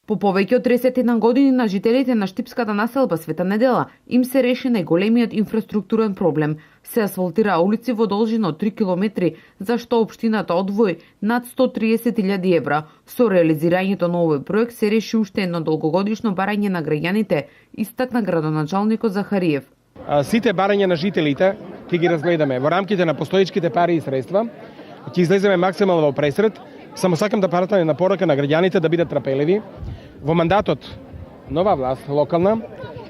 По повеќе од 31 години на жителите на штипската населба Света Недела им се реши најголемиот инфраструктурен проблем. Се асфалтира улици во должина од 3 километри, за што општината одвои над 130.000 евра. Со реализирањето на овој проект се реши уште едно долгогодишно барање на граѓаните, истакна градоначалникот Захариев. Сите барања на жителите ќе ги разгледаме во рамките на постоечките пари и средства. Ќе излеземе максимално во пресред. Само сакам да пратам на порака на граѓаните да бидат трпеливи. Во мандатот нова власт, локална,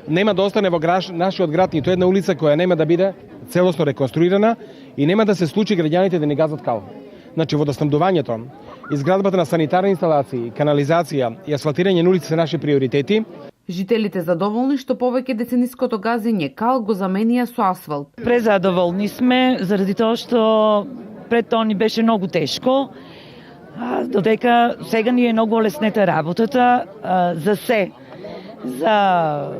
нема да остане во нашиот град ниту една улица која нема да биде целосно реконструирана и нема да се случи граѓаните да ни газат кал. Значи водоснабдувањето, изградбата на санитарни инсталации, канализација и асфалтирање на улици се наши приоритети. Жителите задоволни што повеќе децениското газење кал го заменија со асфалт. Презадоволни сме заради тоа што пред тоа ни беше многу тешко. Додека сега ни е многу олеснета работата за се. За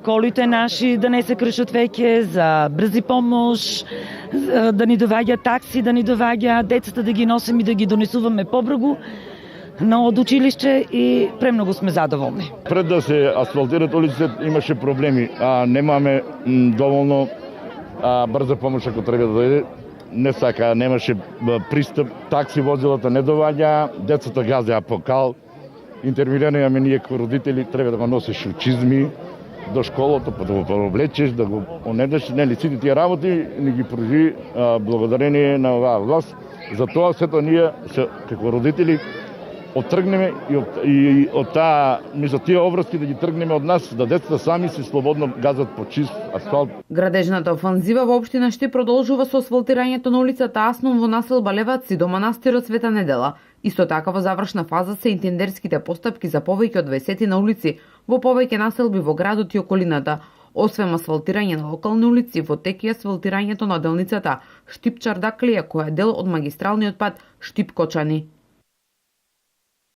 колите наши да не се кршат веќе, за брзи помош, да ни доваѓа такси, да ни доваѓа децата да ги носим и да ги донесуваме побргу од училиште и премногу сме задоволни. Пред да се асфалтират улиците имаше проблеми, немаме доволно брза помош ако треба да дојде. Не сака, немаше пристап, такси возилата не доваѓа, децата газеа по кал. Интервенираме имаме ние како родители, треба да го носиш у чизми до школата, па да го облечеш, да го онедеш, нели сите тие работи ни ги пружи благодарение на оваа власт. Затоа сето ние како родители оттргнеме и од таа меѓу тие обврски да ги тргнеме од нас, да децата сами се слободно газат по чист асфалт. Градежната офанзива во општина Штип продолжува со асфалтирањето на улицата Аснон во населба Леваци до манастирот Света Недела. Исто така во завршна фаза се интендерските постапки за повеќе од 20 на улици во повеќе населби во градот и околината. Освен асфалтирање на локални улици, во тек и асфалтирањето на делницата Штип Чардаклија, која е дел од магистралниот пат Штип Кочани.